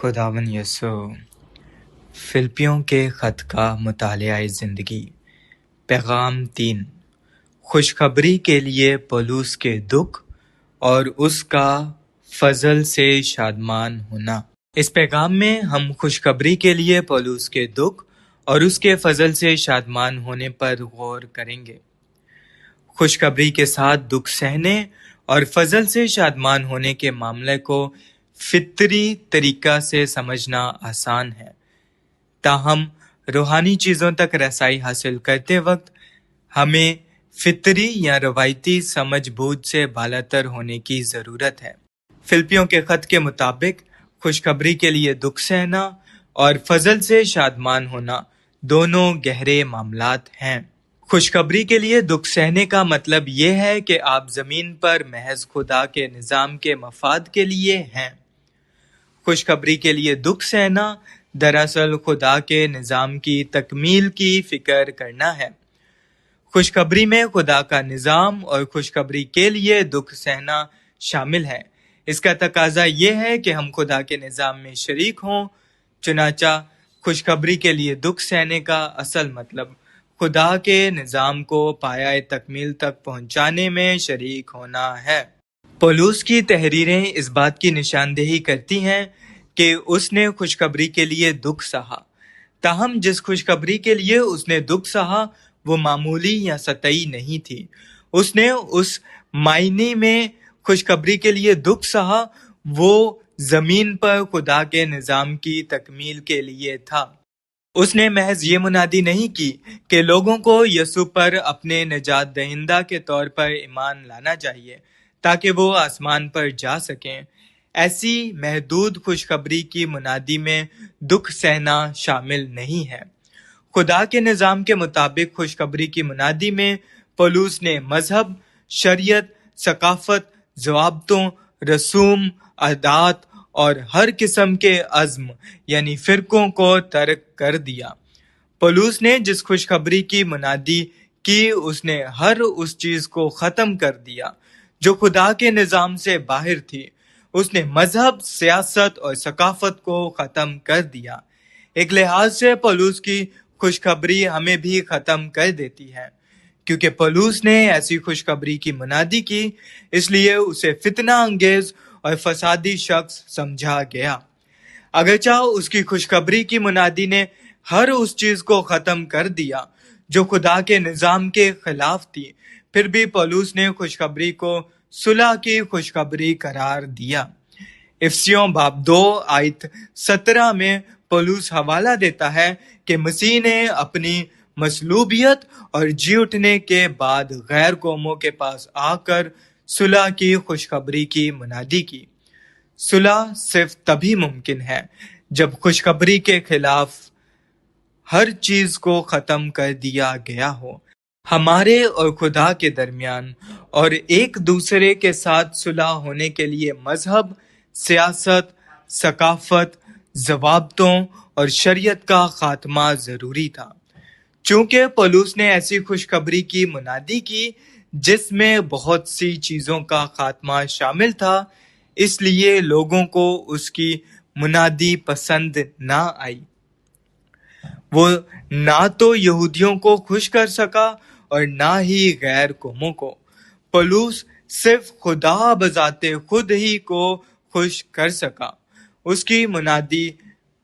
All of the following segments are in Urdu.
خداوند یسوع فلپیوں کے خط کا مطالعہ زندگی۔ پیغام 3، خوشخبری کے لیے پولس کے دکھ اور اس کا فضل سے شادمان ہونا۔ اس پیغام میں ہم خوشخبری کے لیے پولس کے دکھ اور اس کے فضل سے شادمان ہونے پر غور کریں گے۔ خوشخبری کے ساتھ دکھ سہنے اور فضل سے شادمان ہونے کے معاملے کو فطری طریقہ سے سمجھنا آسان ہے، تاہم روحانی چیزوں تک رسائی حاصل کرتے وقت ہمیں فطری یا روایتی سمجھ بوجھ سے بالاتر ہونے کی ضرورت ہے۔ فلپیوں کے خط کے مطابق خوشخبری کے لیے دکھ سہنا اور فضل سے شادمان ہونا دونوں گہرے معاملات ہیں۔ خوشخبری کے لیے دکھ سہنے کا مطلب یہ ہے کہ آپ زمین پر محض خدا کے نظام کے مفاد کے لیے ہیں۔ خوشخبری کے لیے دکھ سہنا دراصل خدا کے نظام کی تکمیل کی فکر کرنا ہے۔ خوشخبری میں خدا کا نظام اور خوشخبری کے لیے دکھ سہنا شامل ہے۔ اس کا تقاضا یہ ہے کہ ہم خدا کے نظام میں شریک ہوں۔ چنانچہ خوشخبری کے لیے دکھ سہنے کا اصل مطلب خدا کے نظام کو پایہ تکمیل تک پہنچانے میں شریک ہونا ہے۔ پولس کی تحریریں اس بات کی نشاندہی کرتی ہیں کہ اس نے خوشخبری کے لیے دکھ سہا، تاہم جس خوشخبری کے لیے اس نے دکھ سہا وہ معمولی یا سطحی نہیں تھی۔ اس نے اس معنی میں خوشخبری کے لیے دکھ سہا وہ زمین پر خدا کے نظام کی تکمیل کے لیے تھا۔ اس نے محض یہ منادی نہیں کی کہ لوگوں کو یسوع پر اپنے نجات دہندہ کے طور پر ایمان لانا چاہیے تاکہ وہ آسمان پر جا سکیں۔ ایسی محدود خوشخبری کی منادی میں دکھ سہنا شامل نہیں ہے۔ خدا کے نظام کے مطابق خوشخبری کی منادی میں پولس نے مذہب، شریعت، ثقافت، ضوابطوں، رسوم، عادات اور ہر قسم کے عزم یعنی فرقوں کو ترک کر دیا۔ پولس نے جس خوشخبری کی منادی کی اس نے ہر اس چیز کو ختم کر دیا جو خدا کے نظام سے باہر تھی۔ اس نے مذہب، سیاست اور ثقافت کو ختم کر دیا۔ ایک لحاظ سے پولس کی خوشخبری ہمیں بھی ختم کر دیتی ہے، کیونکہ پولس نے ایسی خوشخبری کی منادی کی، اس لیے اسے فتنہ انگیز اور فسادی شخص سمجھا گیا۔ اگرچہ اس کی خوشخبری کی منادی نے ہر اس چیز کو ختم کر دیا جو خدا کے نظام کے خلاف تھی، پھر بھی پولس نے خوشخبری کو صلح کی خوشخبری قرار دیا۔ افسیوں باب 2 آیت 17 میں پولس حوالہ دیتا ہے کہ مسیح نے اپنی مصلوبیت اور جی اٹھنے کے بعد غیر قوموں کے پاس آ کر صلح کی خوشخبری کی منادی کی۔ صلح صرف تبھی ممکن ہے جب خوشخبری کے خلاف ہر چیز کو ختم کر دیا گیا ہو۔ ہمارے اور خدا کے درمیان اور ایک دوسرے کے ساتھ صلح ہونے کے لیے مذہب، سیاست، ثقافت، ضوابطوں اور شریعت کا خاتمہ ضروری تھا۔ چونکہ پولس نے ایسی خوشخبری کی منادی کی جس میں بہت سی چیزوں کا خاتمہ شامل تھا، اس لیے لوگوں کو اس کی منادی پسند نہ آئی۔ وہ نہ تو یہودیوں کو خوش کر سکا اور نہ ہی غیر قوموں کو۔ پولس صرف خدا بذات خود ہی کو خوش کر سکا۔ اس کی منادی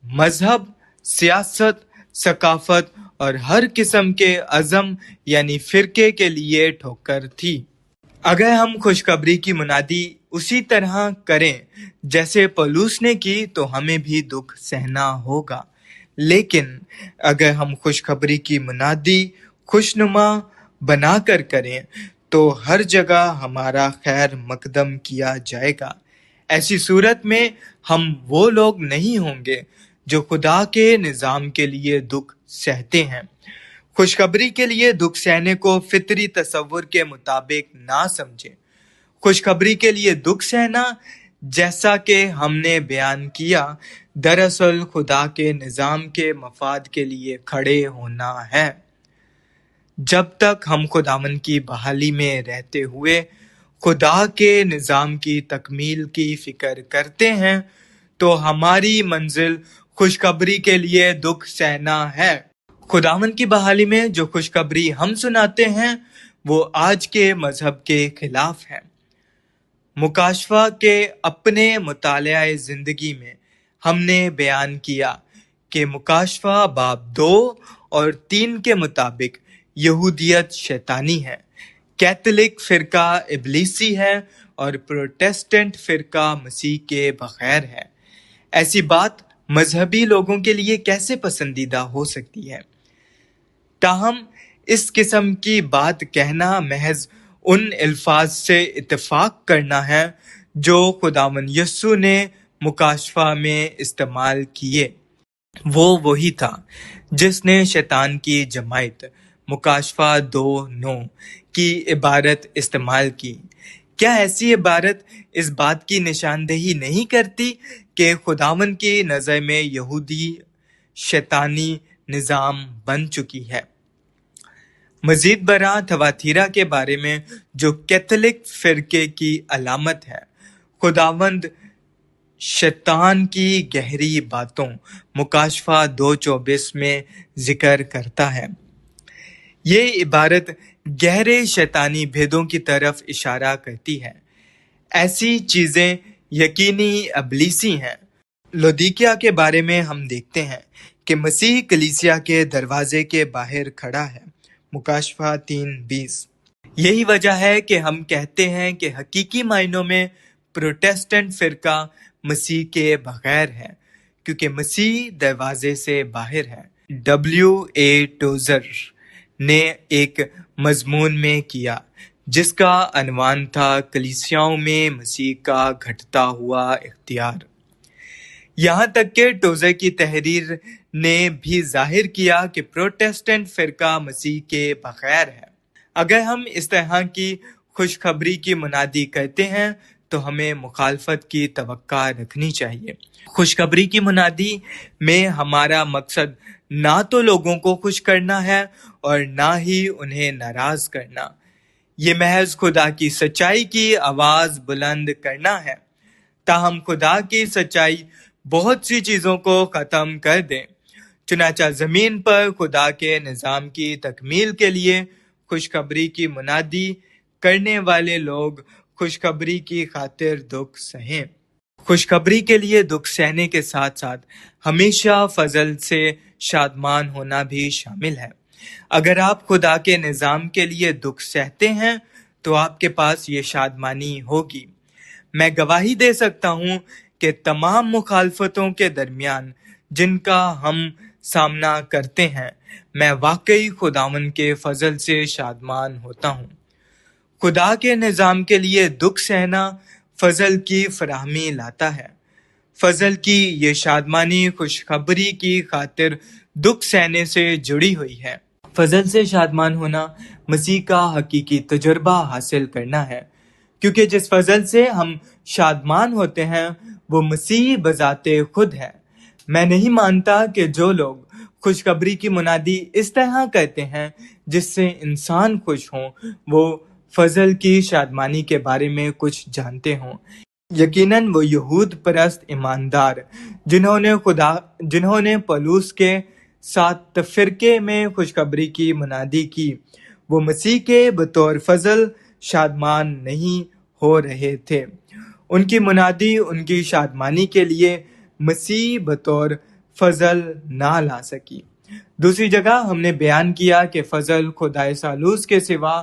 مذہب، سیاست، ثقافت اور ہر قسم کے عزم یعنی فرقے کے لیے ٹھوکر تھی۔ اگر ہم خوشخبری کی منادی اسی طرح کریں جیسے پولس نے کی تو ہمیں بھی دکھ سہنا ہوگا، لیکن اگر ہم خوشخبری کی منادی خوشنما بنا کر کریں تو ہر جگہ ہمارا خیر مقدم کیا جائے گا۔ ایسی صورت میں ہم وہ لوگ نہیں ہوں گے جو خدا کے نظام کے لیے دکھ سہتے ہیں۔ خوشخبری کے لیے دکھ سہنے کو فطری تصور کے مطابق نہ سمجھیں۔ خوشخبری کے لیے دکھ سہنا، جیسا کہ ہم نے بیان کیا، دراصل خدا کے نظام کے مفاد کے لیے کھڑے ہونا ہے۔ جب تک ہم خداوند کی بحالی میں رہتے ہوئے خدا کے نظام کی تکمیل کی فکر کرتے ہیں تو ہماری منزل خوشخبری کے لیے دکھ سہنا ہے۔ خداوند کی بحالی میں جو خوشخبری ہم سناتے ہیں وہ آج کے مذہب کے خلاف ہے۔ مکاشفہ کے اپنے مطالعہ زندگی میں ہم نے بیان کیا کہ مکاشفہ باب 2 اور 3 کے مطابق یہودیت شیطانی ہے، کیتھولک فرقہ ابلیسی ہے اور پروٹسٹنٹ فرقہ مسیح کے بغیر ہے۔ ایسی بات مذہبی لوگوں کے لیے کیسے پسندیدہ ہو سکتی ہے؟ تاہم اس قسم کی بات کہنا محض ان الفاظ سے اتفاق کرنا ہے جو خداوند یسوع نے مکاشفہ میں استعمال کیے۔ وہ وہی تھا جس نے شیطان کی جماعت مکاشفہ 2:9 کی عبارت استعمال کی۔ کیا ایسی عبارت اس بات کی نشاندہی نہیں کرتی کہ خداوند کی نظر میں یہودی شیطانی نظام بن چکی ہے؟ مزید برآں تھواتیرا کے بارے میں جو کیتھولک فرقے کی علامت ہے، خداوند شیطان کی گہری باتوں مکاشفہ 2:24 میں ذکر کرتا ہے۔ یہ عبارت گہرے شیطانی بھیدوں کی طرف اشارہ کرتی ہے۔ ایسی چیزیں یقینی ابلیسی ہیں۔ لودیکیا کے بارے میں ہم دیکھتے ہیں کہ مسیح کلیسیا کے دروازے کے باہر کھڑا ہے، مکاشفہ 3:20۔ یہی وجہ ہے کہ ہم کہتے ہیں کہ حقیقی معنوں میں پروٹسٹنٹ فرقہ مسیح کے بغیر ہے، کیونکہ مسیح دروازے سے باہر ہے۔ W.A. ٹوزر نے ایک مضمون میں کیا جس کا عنوان تھا کلیسیاؤں میں مسیح کا گھٹتا ہوا اختیار۔ یہاں تک کہ ٹوزر کی تحریر نے بھی ظاہر کیا کہ پروٹسٹنٹ فرقہ مسیح کے بغیر ہے۔ اگر ہم اس طرح کی خوشخبری کی منادی کرتے ہیں تو ہمیں مخالفت کی توقع رکھنی چاہیے۔ خوشخبری کی منادی میں ہمارا مقصد نہ تو لوگوں کو خوش کرنا ہے اور نہ ہی انہیں ناراض کرنا، یہ محض خدا کی سچائی کی آواز بلند کرنا ہے۔ تاہم خدا کی سچائی بہت سی چیزوں کو ختم کر دے۔ چنانچہ زمین پر خدا کے نظام کی تکمیل کے لیے خوشخبری کی منادی کرنے والے لوگ خوشخبری کی خاطر دکھ سہیں۔ خوشخبری کے لیے دکھ سہنے کے ساتھ ساتھ ہمیشہ فضل سے شادمان ہونا بھی شامل ہے۔ اگر آپ خدا کے نظام کے لیے دکھ سہتے ہیں تو آپ کے پاس یہ شادمانی ہوگی۔ میں گواہی دے سکتا ہوں کہ تمام مخالفتوں کے درمیان جن کا ہم سامنا کرتے ہیں، میں واقعی خداوند کے فضل سے شادمان ہوتا ہوں۔ خدا کے نظام کے لیے دکھ سہنا فضل کی فراہمی لاتا ہے۔ فضل کی یہ شادمانی خوشخبری کی خاطر دکھ سہنے سے جڑی ہوئی ہے۔ فضل سے شادمان ہونا مسیح کا حقیقی تجربہ حاصل کرنا ہے، کیونکہ جس فضل سے ہم شادمان ہوتے ہیں وہ مسیح بذات خود ہے۔ میں نہیں مانتا کہ جو لوگ خوشخبری کی منادی اس طرح کرتے ہیں جس سے انسان خوش ہوں، وہ فضل کی شادمانی کے بارے میں کچھ جانتے ہوں۔ یقیناً وہ یہود پرست ایماندار جنہوں نے پولس کے ساتھ تفرقے میں خوشخبری کی منادی کی، وہ مسیح کے بطور فضل شادمان نہیں ہو رہے تھے۔ ان کی منادی ان کی شادمانی کے لیے مسیح بطور فضل نہ لا سکی۔ دوسری جگہ ہم نے بیان کیا کہ فضل خدائے ثالوث کے سوا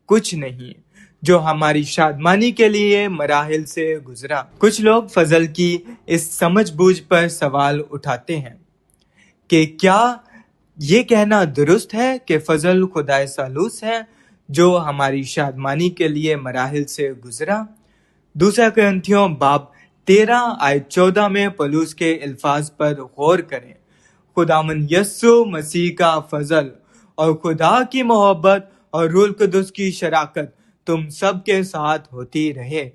کچھ نہیں جو ہماری شادمانی کے لیے مراحل سے گزرا۔ کچھ لوگ فضل کی اس سمجھ بوجھ پر سوال اٹھاتے ہیں کہ کیا یہ کہنا درست ہے کہ فضل خدائے ثالوث ہے جو ہماری شادمانی کے لیے مراحل سے گزرا؟ دوسرا کرنتھیوں باب 13 آیت 14 میں پولس کے الفاظ پر غور کریں۔ خداوند یسوع مسیح کا فضل اور خدا کی محبت اور روح القدس کی شراکت تم سب کے ساتھ ہوتی رہے۔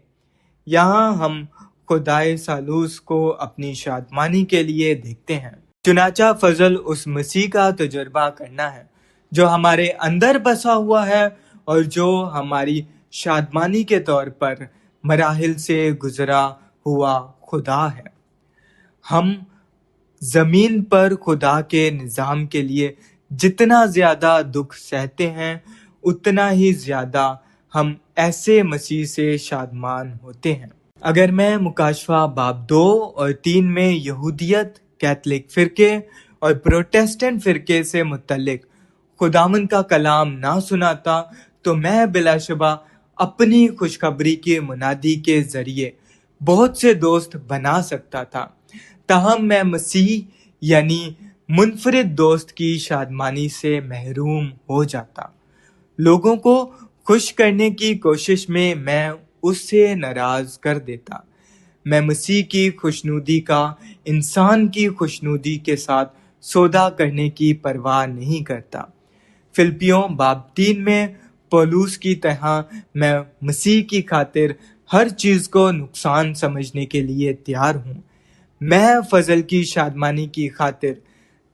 یہاں ہم خدائے ثالوث کو اپنی شادمانی کے لیے دیکھتے ہیں۔ چنانچہ فضل اس مسیح کا تجربہ کرنا ہے جو ہمارے اندر بسا ہوا ہے اور جو ہماری شادمانی کے طور پر مراحل سے گزرا ہوا خدا ہے۔ ہم زمین پر خدا کے نظام کے لیے جتنا زیادہ دکھ سہتے ہیں اتنا ہی زیادہ ہم ایسے مسیح سے شادمان ہوتے ہیں۔ اگر میں مکاشفہ باب 2 اور 3 میں یہودیت، کیتھولک فرقے اور پروٹیسٹنٹ فرقے سے متعلق خداوند کا کلام نہ سناتا تو میں بلا شبہ اپنی خوشخبری کی منادی کے ذریعے بہت سے دوست بنا سکتا تھا، تاہم میں مسیح یعنی منفرد دوست کی شادمانی سے محروم ہو جاتا۔ لوگوں کو خوش کرنے کی کوشش میں اس سے ناراض کر دیتا۔ میں مسیح کی خوشنودی کا انسان کی خوشنودی کے ساتھ سودا کرنے کی پرواہ نہیں کرتا۔ فلپیوں باب 3 میں پولس کی طرح میں مسیح کی خاطر ہر چیز کو نقصان سمجھنے کے لیے تیار ہوں۔ میں فضل کی شادمانی کی خاطر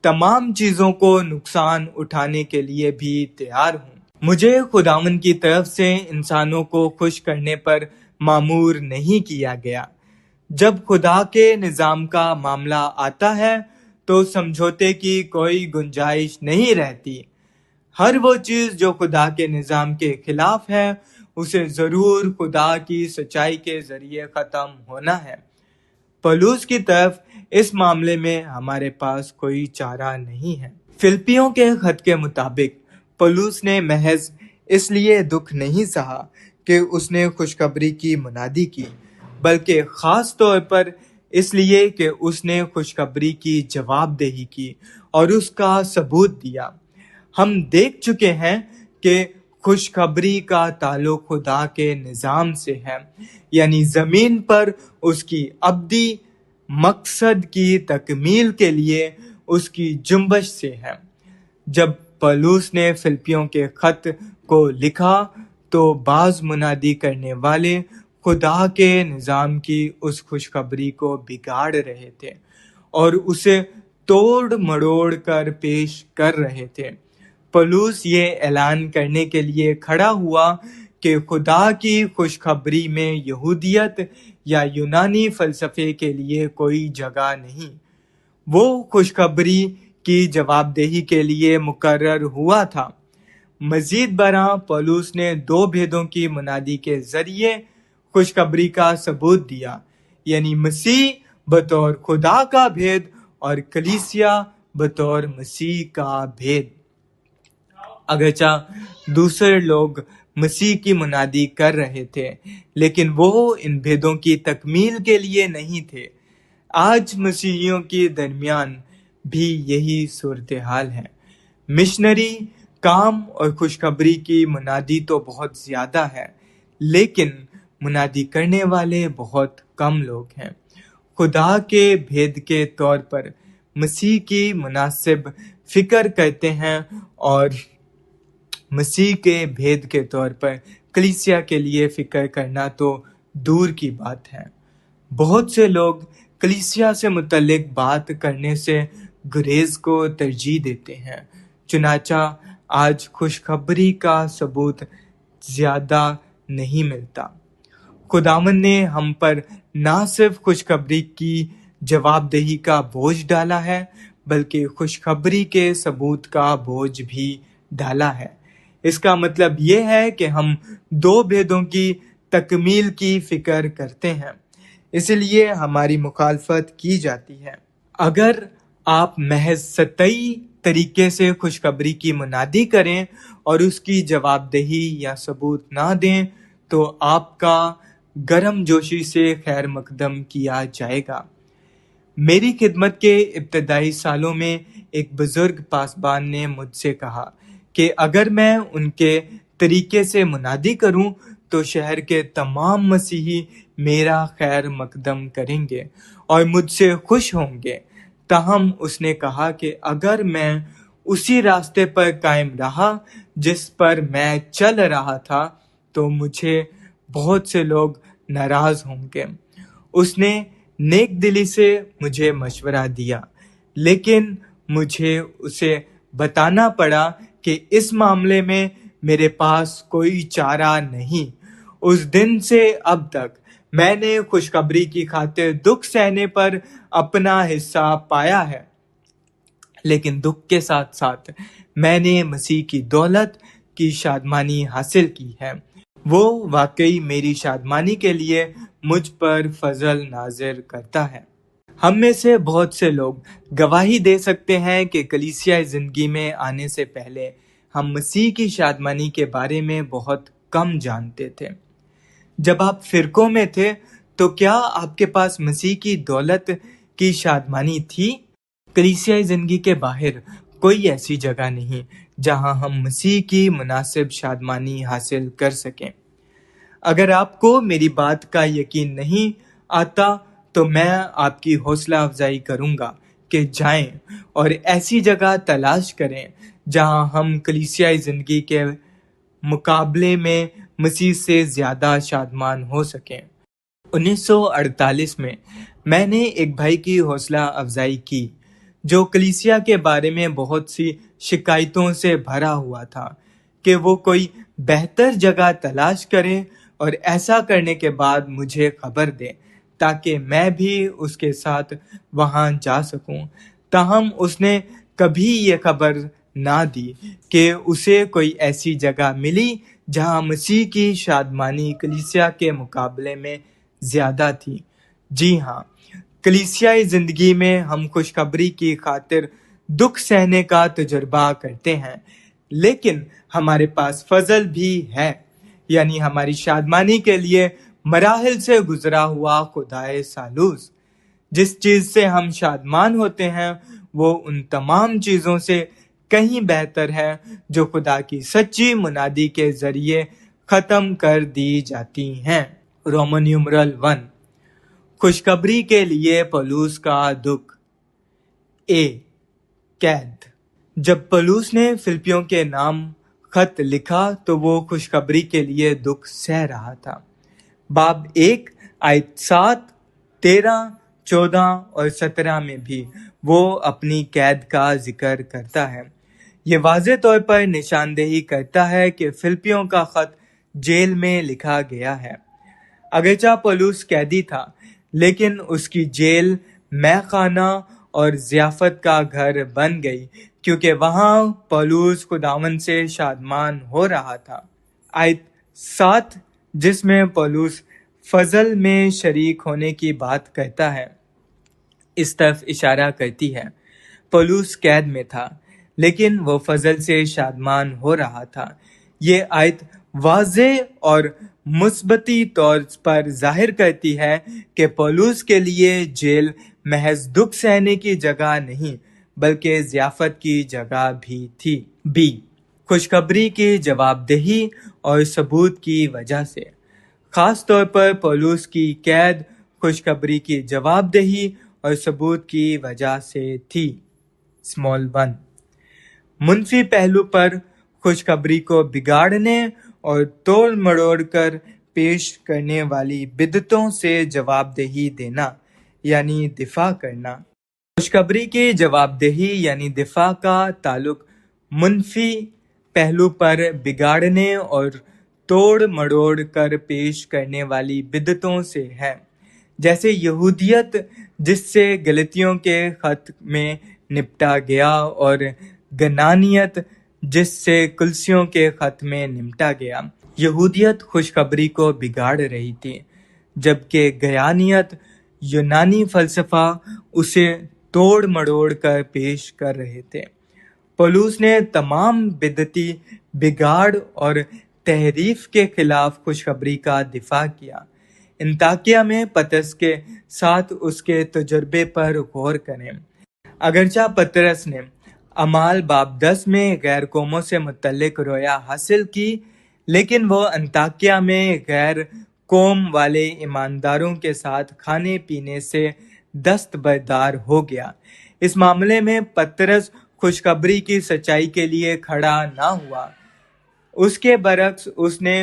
تمام چیزوں کو نقصان اٹھانے کے لیے بھی تیار ہوں۔ مجھے خداوند کی طرف سے انسانوں کو خوش کرنے پر مامور نہیں کیا گیا۔ جب خدا کے نظام کا معاملہ آتا ہے تو سمجھوتے کی کوئی گنجائش نہیں رہتی۔ ہر وہ چیز جو خدا کے نظام کے خلاف ہے اسے ضرور خدا کی سچائی کے ذریعے ختم ہونا ہے۔ پولس کی طرف اس معاملے میں ہمارے پاس کوئی چارہ نہیں ہے۔ فلپیوں کے خط کے مطابق پولس نے محض اس لیے دکھ نہیں سہا کہ اس نے خوشخبری کی منادی کی، بلکہ خاص طور پر اس لیے کہ اس نے خوشخبری کی جواب دہی کی اور اس کا ثبوت دیا۔ ہم دیکھ چکے ہیں کہ خوشخبری کا تعلق خدا کے نظام سے ہے، یعنی زمین پر اس کی ابدی مقصد کی تکمیل کے لیے اس کی جنبش سے ہے۔ جب پولس نے فلپیوں کے خط کو لکھا تو بعض منادی کرنے والے خدا کے نظام کی اس خوشخبری کو بگاڑ رہے تھے اور اسے توڑ مڑوڑ کر پیش کر رہے تھے۔ پولس یہ اعلان کرنے کے لیے کھڑا ہوا کہ خدا کی خوشخبری میں یہودیت یا یونانی فلسفے کے لیے کوئی جگہ نہیں۔ وہ خوشخبری کی جواب دہی کے لیے مقرر ہوا تھا۔ مزید برآں پولس نے 2 بھیدوں کی منادی کے ذریعے خوشخبری کا ثبوت دیا، یعنی مسیح بطور خدا کا بھید اور کلیسیا بطور مسیح کا بھید۔ اگرچہ دوسرے لوگ مسیح کی منادی کر رہے تھے لیکن وہ ان بھیدوں کی تکمیل کے لیے نہیں تھے۔ آج مسیحیوں کے درمیان بھی یہی صورتحال ہے۔ مشنری کام اور خوشخبری کی منادی تو بہت زیادہ ہے لیکن منادی کرنے والے بہت کم لوگ ہیں۔ خدا کے بھید کے طور پر مسیح کی مناسب فکر کرتے ہیں اور مسیح کے بھید کے طور پر کلیسیا کے لیے فکر کرنا تو دور کی بات ہے۔ بہت سے لوگ کلیسیا سے متعلق بات کرنے سے گریز کو ترجیح دیتے ہیں۔ چنانچہ آج خوشخبری کا ثبوت زیادہ نہیں ملتا۔ خداوند نے ہم پر نہ صرف خوشخبری کی جواب دہی کا بوجھ ڈالا ہے بلکہ خوشخبری کے ثبوت کا بوجھ بھی ڈالا ہے۔ اس کا مطلب یہ ہے کہ ہم 2 بھیدوں کی تکمیل کی فکر کرتے ہیں، اس لیے ہماری مخالفت کی جاتی ہے۔ اگر آپ محض سطحی طریقے سے خوشخبری کی منادی کریں اور اس کی جواب دہی یا ثبوت نہ دیں تو آپ کا گرم جوشی سے خیر مقدم کیا جائے گا۔ میری خدمت کے ابتدائی سالوں میں ایک بزرگ پاسبان نے مجھ سے کہا کہ اگر میں ان کے طریقے سے منادی کروں تو شہر کے تمام مسیحی میرا خیر مقدم کریں گے اور مجھ سے خوش ہوں گے۔ تاہم اس نے کہا کہ اگر میں اسی راستے پر قائم رہا جس پر میں چل رہا تھا تو مجھے بہت سے لوگ ناراض ہوں گے۔ اس نے نیک دلی سے مجھے مشورہ دیا لیکن مجھے اسے بتانا پڑا کہ اس معاملے میں میرے پاس کوئی چارہ نہیں۔ اس دن سے اب تک میں نے خوشخبری کی خاطر دکھ سہنے پر اپنا حصہ پایا ہے، لیکن دکھ کے ساتھ ساتھ میں نے مسیح کی دولت کی شادمانی حاصل کی ہے۔ وہ واقعی میری شادمانی کے لیے مجھ پر فضل نازل کرتا ہے۔ ہم میں سے بہت سے لوگ گواہی دے سکتے ہیں کہ کلیسیائی زندگی میں آنے سے پہلے ہم مسیح کی شادمانی کے بارے میں بہت کم جانتے تھے۔ جب آپ فرقوں میں تھے تو کیا آپ کے پاس مسیح کی دولت کی شادمانی تھی؟ کلیسیائی زندگی کے باہر کوئی ایسی جگہ نہیں جہاں ہم مسیح کی مناسب شادمانی حاصل کر سکیں۔ اگر آپ کو میری بات کا یقین نہیں آتا تو میں آپ کی حوصلہ افزائی کروں گا کہ جائیں اور ایسی جگہ تلاش کریں جہاں ہم کلیسیائی زندگی کے مقابلے میں مسیح سے زیادہ شادمان ہو سکیں۔ 1948 میں نے ایک بھائی کی حوصلہ افزائی کی جو کلیسیا کے بارے میں بہت سی شکایتوں سے بھرا ہوا تھا کہ وہ کوئی بہتر جگہ تلاش کرے اور ایسا کرنے کے بعد مجھے خبر دے تاکہ میں بھی اس کے ساتھ وہاں جا سکوں۔ تاہم اس نے کبھی یہ خبر نہ دی کہ اسے کوئی ایسی جگہ ملی جہاں مسیح کی شادمانی کلیسیا کے مقابلے میں زیادہ تھی۔ جی ہاں، کلیسیائی زندگی میں ہم خوشخبری کی خاطر دکھ سہنے کا تجربہ کرتے ہیں، لیکن ہمارے پاس فضل بھی ہے، یعنی ہماری شادمانی کے لیے مراحل سے گزرا ہوا خدائے ثالوث۔ جس چیز سے ہم شادمان ہوتے ہیں وہ ان تمام چیزوں سے کہیں بہتر ہے جو خدا کی سچی منادی کے ذریعے ختم کر دی جاتی ہیں۔ رومن نمبرل 1۔ خوشخبری کے لیے پولس کا دکھ۔ قید۔ جب پولس نے فلپیوں کے نام خط لکھا تو وہ خوشخبری کے لیے دکھ سہ رہا تھا۔ باب 1 آیت 7، 13، 14 اور 17 میں بھی وہ اپنی قید کا ذکر کرتا ہے۔ یہ واضح طور پر نشاندہی کرتا ہے کہ فلپیوں کا خط جیل میں لکھا گیا ہے۔ اگرچہ پولس قیدی تھا لیکن اس کی جیل مے خانہ اور ضیافت کا گھر بن گئی کیونکہ وہاں پولس خداوند سے شادمان ہو رہا تھا۔ آیت 7 جس میں پولس فضل میں شریک ہونے کی بات کرتا ہے اس طرف اشارہ کرتی ہے۔ پولس قید میں تھا لیکن وہ فضل سے شادمان ہو رہا تھا۔ یہ آیت واضح اور مثبتی طور پر ظاہر کرتی ہے کہ پولس کے لیے جیل محض دکھ سہنے کی جگہ نہیں بلکہ ضیافت کی جگہ بھی تھی۔ خوشخبری کی جواب دہی اور ثبوت کی وجہ سے۔ خاص طور پر پولس کی قید خوشخبری کی جواب دہی اور ثبوت کی وجہ سے تھی۔ 1۔ منفی پہلو پر خوشخبری کو بگاڑنے اور توڑ مڑوڑ کر پیش کرنے والی بدعتوں سے جواب دہی دینا یعنی دفاع کرنا۔ خوشخبری کی جواب دہی یعنی دفاع کا تعلق منفی پہلو پر بگاڑنے اور توڑ مڑوڑ کر پیش کرنے والی بدعتوں سے ہے، جیسے یہودیت جس سے غلطیوں کے خط میں نپٹا گیا اور گنانیت جس سے کلسیوں کے خط میں نمٹا گیا۔ یہودیت خوشخبری کو بگاڑ رہی تھی جبکہ گیانیت یونانی فلسفہ اسے توڑ مڑوڑ کر پیش کر رہے تھے۔ پولس نے تمام بدعتی بگاڑ اور تحریف کے خلاف خوشخبری کا دفاع کیا۔ انطاکیہ میں پطرس کے ساتھ اس کے تجربے پر غور کریں۔ اگرچہ پطرس نے اعمال باب 10 میں غیر قوموں سے متعلق رویا حاصل کی، لیکن وہ انطاکیہ میں غیر قوم والے ایمانداروں کے ساتھ کھانے پینے سے دستبردار ہو گیا۔ اس معاملے میں پطرس خوشخبری کی سچائی کے لیے کھڑا نہ ہوا، اس کے برعکس اس نے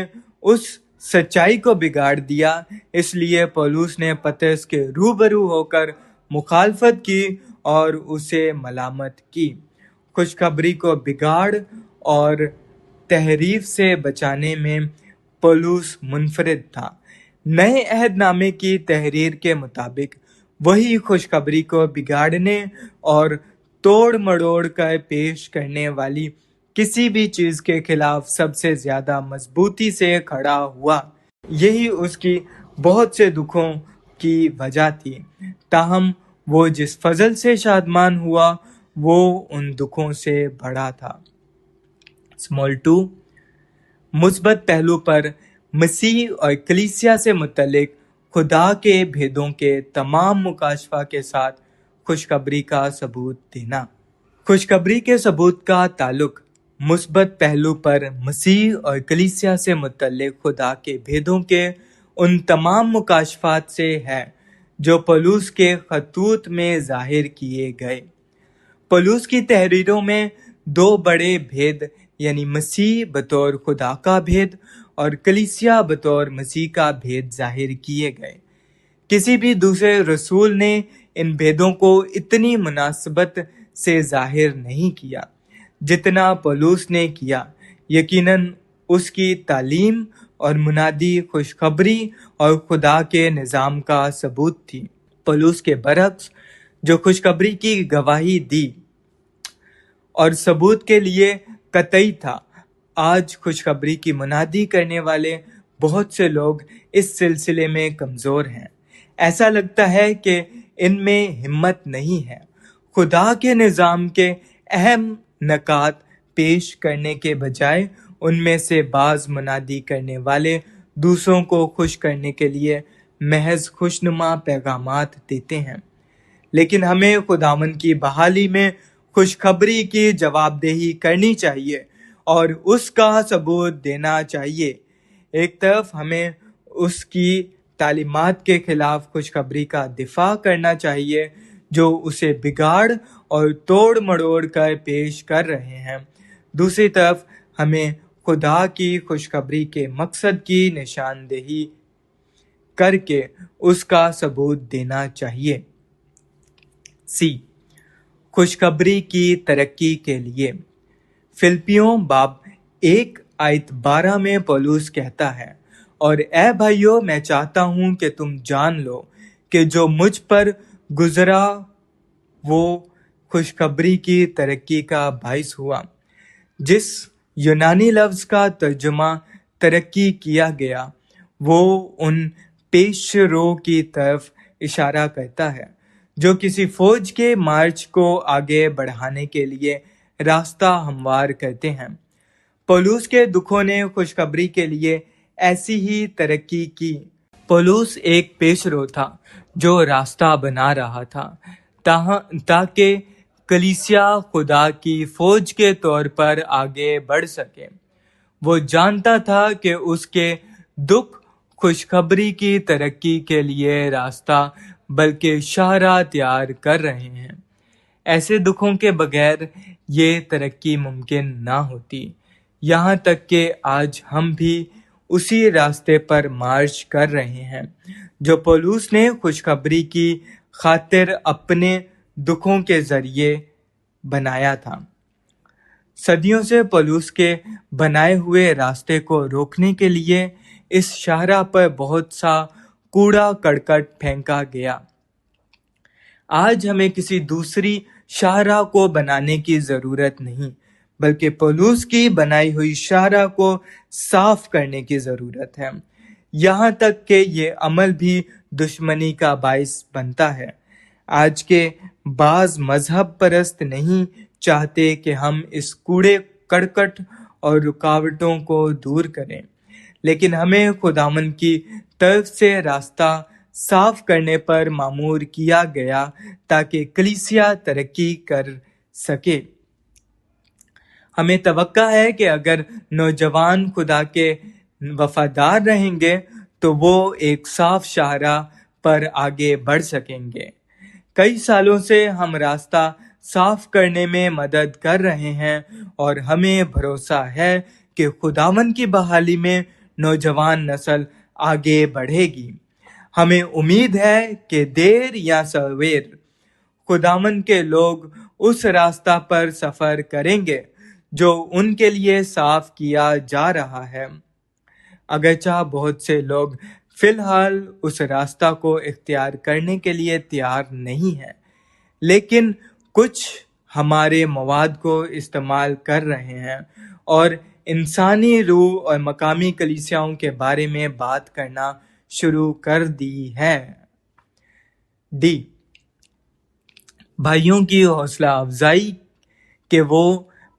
اس سچائی کو بگاڑ دیا۔ اس لیے پولس نے پطرس کے روبرو ہو کر مخالفت کی اور اسے ملامت کی۔ خوشخبری کو بگاڑ اور تحریف سے بچانے میں پولس منفرد تھا، نئے عہد نامے کی تحریر کے مطابق وہی خوشخبری کو بگاڑنے اور توڑ مڑوڑ کر پیش کرنے والی کسی بھی چیز کے خلاف سب سے زیادہ مضبوطی سے کھڑا ہوا۔ یہی اس کی بہت سے دکھوں کی وجہ تھی، تاہم وہ جس فضل سے شادمان ہوا وہ ان دکھوں سے بڑا تھا۔ 2 مثبت پہلو پر مسیح اور کلیسیا سے متعلق خدا کے بھیدوں کے تمام مکاشفہ کے ساتھ خوشخبری کا ثبوت دینا۔ خوشخبری کے ثبوت کا تعلق مثبت پہلو پر مسیح اور کلیسیا سے متعلق خدا کے بھیدوں کے ان تمام مکاشفات سے ہے جو پولس کے خطوط میں ظاہر کیے گئے۔ پولس کی تحریروں میں 2 بڑے بھید یعنی مسیح بطور خدا کا بھید اور کلیسیا بطور مسیح کا بھید ظاہر کیے گئے۔ کسی بھی دوسرے رسول نے ان بھیدوں کو اتنی مناسبت سے ظاہر نہیں کیا جتنا پولس نے کیا۔ یقیناً اس کی تعلیم اور منادی خوشخبری اور خدا کے نظام کا ثبوت تھی۔ پولس کے برعکس جو خوشخبری کی گواہی دی اور ثبوت کے لیے قطعی تھا، آج خوشخبری کی منادی کرنے والے بہت سے لوگ اس سلسلے میں کمزور ہیں۔ ایسا لگتا ہے کہ ان میں ہمت نہیں ہے۔ خدا کے نظام کے اہم نکات پیش کرنے کے بجائے ان میں سے بعض منادی کرنے والے دوسروں کو خوش کرنے کے لیے محض خوشنما پیغامات دیتے ہیں، لیکن ہمیں خداوند کی بحالی میں خوشخبری کی جواب دہی کرنی چاہیے اور اس کا ثبوت دینا چاہیے۔ ایک طرف ہمیں اس کی تعلیمات کے خلاف خوشخبری کا دفاع کرنا چاہیے جو اسے بگاڑ اور توڑ مڑوڑ کر پیش کر رہے ہیں، دوسری طرف ہمیں خدا کی خوشخبری کے مقصد کی نشاندہی کر کے اس کا ثبوت دینا چاہیے۔ خوشخبری کی ترقی کے لیے فلپیوں باب 1:12 میں پولس کہتا ہے، اور اے بھائیو میں چاہتا ہوں کہ تم جان لو کہ جو مجھ پر گزرا وہ خوشخبری کی ترقی کا باعث ہوا۔ جس یونانی لفظ کا ترجمہ ترقی کیا گیا وہ ان پیش رو کی طرف اشارہ کرتا ہے جو کسی فوج کے مارچ کو آگے بڑھانے کے لیے راستہ ہموار کرتے ہیں۔ پولس کے دکھوں نے خوشخبری کے لیے ایسی ہی ترقی کی۔ پولس ایک پیش رو تھا جو راستہ بنا رہا تھا تاکہ کلیسیا خدا کی فوج کے طور پر آگے بڑھ سکے۔ وہ جانتا تھا کہ اس کے دکھ خوشخبری کی ترقی کے لیے راستہ بلکہ شاہراہ تیار کر رہے ہیں۔ ایسے دکھوں کے بغیر یہ ترقی ممکن نہ ہوتی، یہاں تک کہ آج ہم بھی اسی راستے پر مارچ کر رہے ہیں جو پولس نے خوشخبری کی خاطر اپنے دکھوں کے ذریعے بنایا تھا۔ صدیوں سے پولس کے بنائے ہوئے راستے کو روکنے کے لیے اس شاہراہ پر بہت سا کوڑا کرکٹ پھینکا گیا۔ آج ہمیں کسی دوسری شاہراہ کو بنانے کی ضرورت نہیں، بلکہ پولس کی بنائی ہوئی شاہراہ کو صاف کرنے کی ضرورت ہے، یہاں تک کہ یہ عمل بھی دشمنی کا باعث بنتا ہے۔ آج کے بعض مذہب پرست نہیں چاہتے کہ ہم اس کوڑے کرکٹ اور رکاوٹوں کو دور کریں، لیکن ہمیں خداوند کی طرف سے راستہ صاف کرنے پر مامور کیا گیا تاکہ کلیسیا ترقی کر سکے۔ ہمیں توقع ہے کہ اگر نوجوان خدا کے وفادار رہیں گے تو وہ ایک صاف شاہراہ پر آگے بڑھ سکیں گے۔ کئی سالوں سے ہم راستہ صاف کرنے میں مدد کر رہے ہیں اور ہمیں بھروسہ ہے کہ خداوند کی بحالی میں نوجوان نسل آگے بڑھے گی۔ ہمیں امید ہے کہ دیر یا سویر خداوند کے لوگ اس راستہ پر سفر کریں گے جو ان کے لیے صاف کیا جا رہا ہے۔ اگرچہ بہت سے لوگ فی الحال اس راستہ کو اختیار کرنے کے لیے تیار نہیں ہیں، لیکن کچھ ہمارے مواد کو استعمال کر رہے ہیں اور انسانی روح اور مقامی کلیسیاؤں کے بارے میں بات کرنا شروع کر دی ہے۔ ڈی، بھائیوں کی حوصلہ افزائی کہ وہ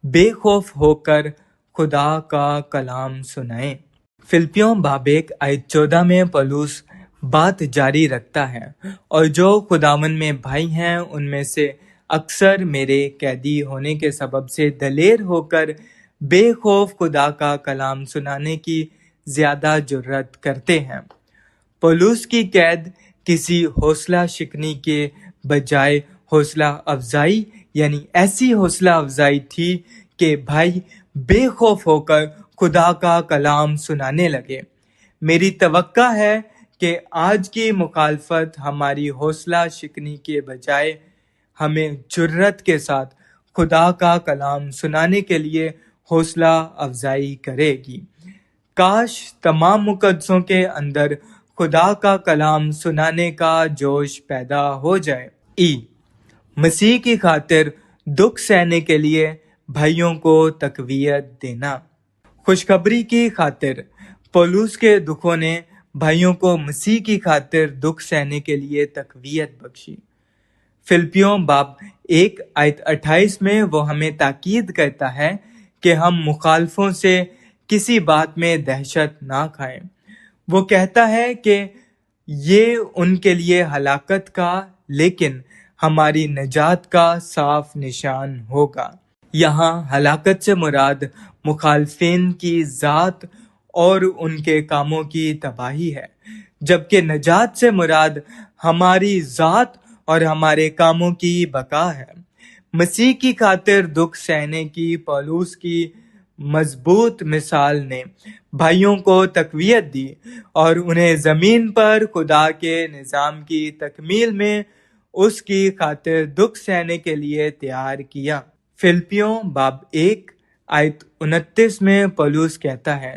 بے خوف ہو کر خدا کا کلام سنائیں۔ فلپیوں باب 1 آیت 14 میں پولس بات جاری رکھتا ہے، اور جو خداوند میں بھائی ہیں ان میں سے اکثر میرے قیدی ہونے کے سبب سے دلیر ہو کر بے خوف خدا کا کلام سنانے کی زیادہ جرات کرتے ہیں۔ پولس کی قید کسی حوصلہ شکنی کے بجائے حوصلہ افزائی، یعنی ایسی حوصلہ افزائی تھی کہ بھائی بے خوف ہو کر خدا کا کلام سنانے لگے۔ میری توقع ہے کہ آج کی مخالفت ہماری حوصلہ شکنی کے بجائے ہمیں جرات کے ساتھ خدا کا کلام سنانے کے لیے حوصلہ افزائی کرے گی۔ کاش تمام مقدسوں کے اندر خدا کا کلام سنانے کا جوش پیدا ہو جائے۔ مسیح کی خاطر دکھ سہنے کے لیے بھائیوں کو تقویت دینا۔ خوشخبری کی خاطر پولس کے دکھوں نے بھائیوں کو مسیح کی خاطر دکھ سہنے کے لیے تقویت بخشی۔ فلپیوں باب 1 آیت 28 میں وہ ہمیں تاکید کرتا ہے کہ ہم مخالفوں سے کسی بات میں دہشت نہ کھائیں۔ وہ کہتا ہے کہ یہ ان کے لیے ہلاکت کا لیکن ہماری نجات کا صاف نشان ہوگا۔ یہاں ہلاکت سے مراد مخالفین کی ذات اور ان کے کاموں کی تباہی ہے، جبکہ نجات سے مراد ہماری ذات اور ہمارے کاموں کی بقا ہے۔ مسیح کی خاطر دکھ سہنے کی پولس کی مضبوط مثال نے بھائیوں کو تقویت دی اور انہیں زمین پر خدا کے نظام کی تکمیل میں اس کی خاطر دکھ سہنے کے لیے تیار کیا۔ فلپیوں باب 1 آیت 29 میں پولس کہتا ہے،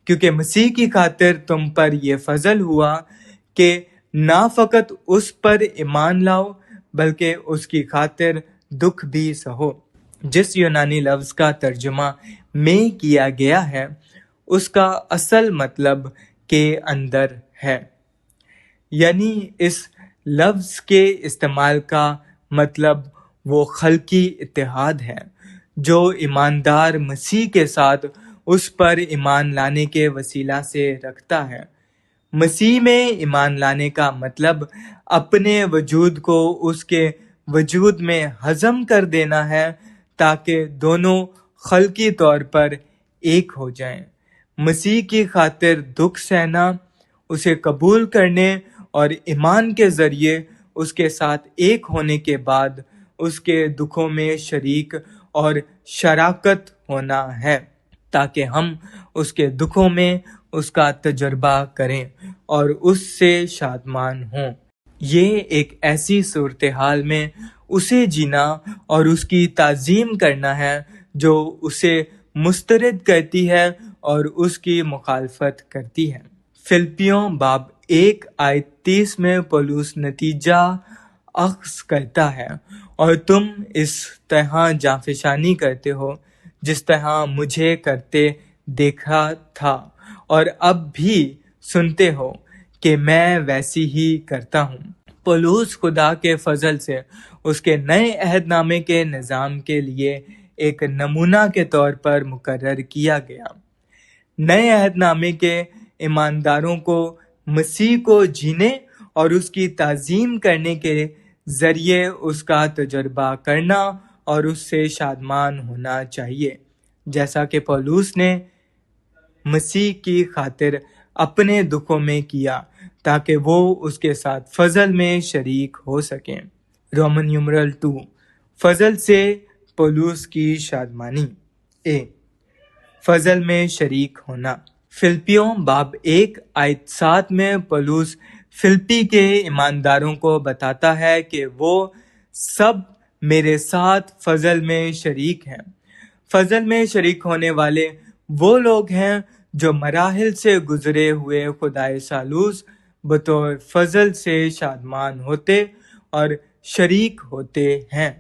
کیونکہ مسیح کی خاطر تم پر یہ فضل ہوا کہ نہ فقط اس پر ایمان لاؤ بلکہ اس کی خاطر دکھ بھی سہو۔ جس یونانی لفظ کا ترجمہ میں کیا گیا ہے اس کا اصل مطلب کے اندر ہے، یعنی اس لفظ کے استعمال کا مطلب وہ خلقی اتحاد ہے جو ایماندار مسیح کے ساتھ اس پر ایمان لانے کے وسیلہ سے رکھتا ہے۔ مسیح میں ایمان لانے کا مطلب اپنے وجود کو اس کے وجود میں ہضم کر دینا ہے تاکہ دونوں خلقی طور پر ایک ہو جائیں۔ مسیح کی خاطر دکھ سہنا، اسے قبول کرنے اور ایمان کے ذریعے اس کے ساتھ ایک ہونے کے بعد اس کے دکھوں میں شریک اور شراکت ہونا ہے تاکہ ہم اس کے دکھوں میں اس کا تجربہ کریں اور اس سے شادمان ہوں۔ یہ ایک ایسی صورتحال میں اسے جینا اور اس کی تعظیم کرنا ہے جو اسے مسترد کرتی ہے اور اس کی مخالفت کرتی ہے۔ فلپیوں باب 1 آیت 30 میں پولس نتیجہ اخذ کرتا ہے، اور تم اس طرح جانفشانی کرتے ہو جس طرح مجھے کرتے دیکھا تھا اور اب بھی سنتے ہو کہ میں ویسی ہی کرتا ہوں۔ پولس خدا کے فضل سے اس کے نئے عہد نامے کے نظام کے لیے ایک نمونہ کے طور پر مقرر کیا گیا۔ نئے عہد نامے کے ایمانداروں کو مسیح کو جینے اور اس کی تعظیم کرنے کے ذریعے اس کا تجربہ کرنا اور اس سے شادمان ہونا چاہیے، جیسا کہ پولس نے مسیح کی خاطر اپنے دکھوں میں کیا تاکہ وہ اس کے ساتھ فضل میں شریک ہو سکیں۔ رومن نمبرل 2، فضل سے پولس کی شادمانی۔ فضل میں شریک ہونا۔ فلپیوں باب 1 آیت 7 میں پولس فلپی کے ایمانداروں کو بتاتا ہے کہ وہ سب میرے ساتھ فضل میں شریک ہیں۔ فضل میں شریک ہونے والے وہ لوگ ہیں جو مراحل سے گزرے ہوئے خدائے سالوس بطور فضل سے شادمان ہوتے اور شریک ہوتے ہیں۔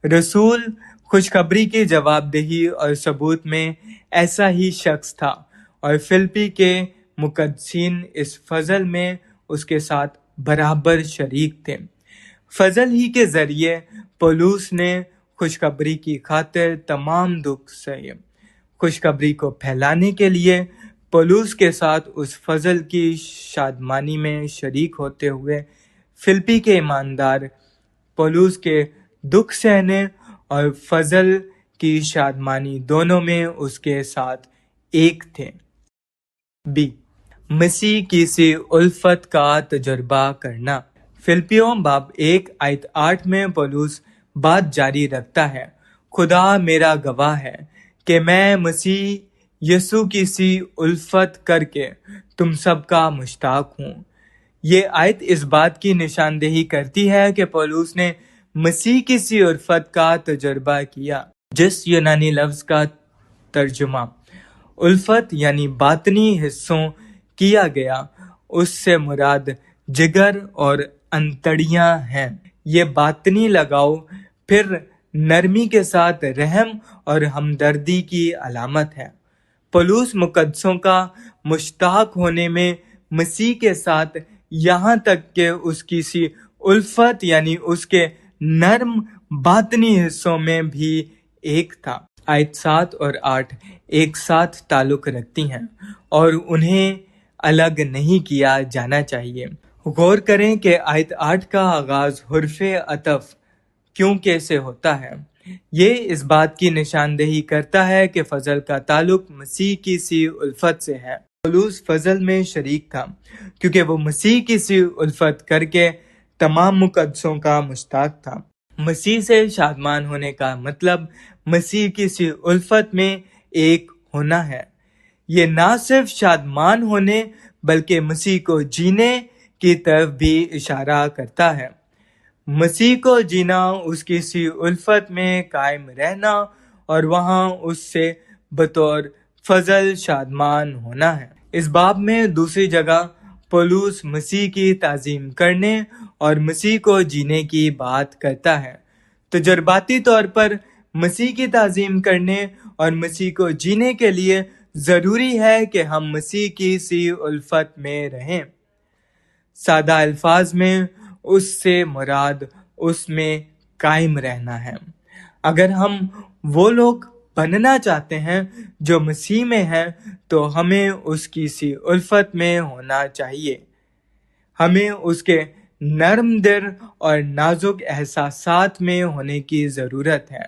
رسول خوشخبری کی جواب دہی اور ثبوت میں ایسا ہی شخص تھا، اور فلپی کے مقدسین اس فضل میں اس کے ساتھ برابر شریک تھے۔ فضل ہی کے ذریعے پولس نے خوشخبری کی خاطر تمام دکھ سہے۔ خوشخبری کو پھیلانے کے لیے پولس کے ساتھ اس فضل کی شادمانی میں شریک ہوتے ہوئے فلپی کے ایماندار پولس کے دکھ سہنے اور فضل کی شادمانی دونوں میں اس کے ساتھ ایک تھے۔ بی، مسیح کی سی الفت کا تجربہ کرنا۔ فلپیوں باب 1 آیت 8 میں پولس بات جاری رکھتا ہے، خدا میرا گواہ ہے کہ میں مسیح یسوع کی سی الفت کر کے تم سب کا مشتاق ہوں۔ یہ آیت اس بات کی نشاندہی کرتی ہے کہ پولس نے مسیح کی سی الفت کا تجربہ کیا، جس یونانی لفظ کا ترجمہ الفت یعنی باطنی حصوں کیا گیا، اس سے مراد جگر اور انتڑیاں ہیں۔ یہ باطنی لگاؤ پھر نرمی کے ساتھ رحم اور ہمدردی کی علامت ہے۔ پولس مقدسوں کا مشتاق ہونے میں مسیح کے ساتھ یہاں تک کہ اس کی سی الفت یعنی اس کے نرم باطنی حصوں میں بھی ایک تھا۔ آیت 7 اور 8 ایک ساتھ تعلق رکھتی ہیں اور انہیں الگ نہیں کیا جانا چاہیے۔ غور کریں کہ آیت 8 کا آغاز حرف عطف کیونکہ سے ہوتا ہے۔ یہ اس بات کی نشاندہی کرتا ہے کہ فضل کا تعلق مسیح کی سی الفت سے ہے۔ پولس فضل میں شریک تھا کیونکہ وہ مسیح کی سی الفت کر کے تمام مقدسوں کا مشتاق تھا۔ مسیح سے شادمان ہونے کا مطلب مسیح کی سی الفت میں ایک ہونا ہے۔ یہ نہ صرف شادمان ہونے بلکہ مسیح کو جینے کی طرف بھی اشارہ کرتا ہے۔ مسیح کو جینا اس کی سی الفت میں قائم رہنا اور وہاں اس سے بطور فضل شادمان ہونا ہے۔ اس باب میں دوسری جگہ پولس مسیح کی تعظیم کرنے اور مسیح کو جینے کی بات کرتا ہے۔ تجرباتی طور پر مسیح کی تعظیم کرنے اور مسیح کو جینے کے لیے ضروری ہے کہ ہم مسیح کی سی الفت میں رہیں۔ سادہ الفاظ میں اس سے مراد اس میں قائم رہنا ہے۔ اگر ہم وہ لوگ بننا چاہتے ہیں جو مسیح میں ہیں تو ہمیں اس کی سی الفت میں ہونا چاہیے۔ ہمیں اس کے نرم دل اور نازک احساسات میں ہونے کی ضرورت ہے۔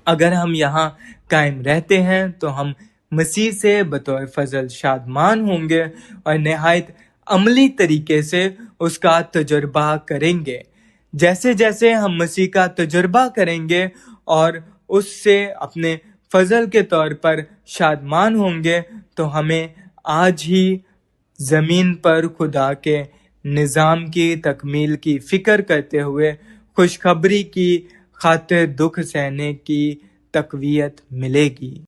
اگر ہم یہاں قائم رہتے ہیں تو ہم مسیح سے بطور فضل شادمان ہوں گے اور نہایت عملی طریقے سے اس کا تجربہ کریں گے۔ جیسے جیسے ہم مسیح کا تجربہ کریں گے اور اس سے اپنے فضل کے طور پر شادمان ہوں گے تو ہمیں آج ہی زمین پر خدا کے نظام کی تکمیل کی فکر کرتے ہوئے خوشخبری کی خاطر دکھ سہنے کی تقویت ملے گی۔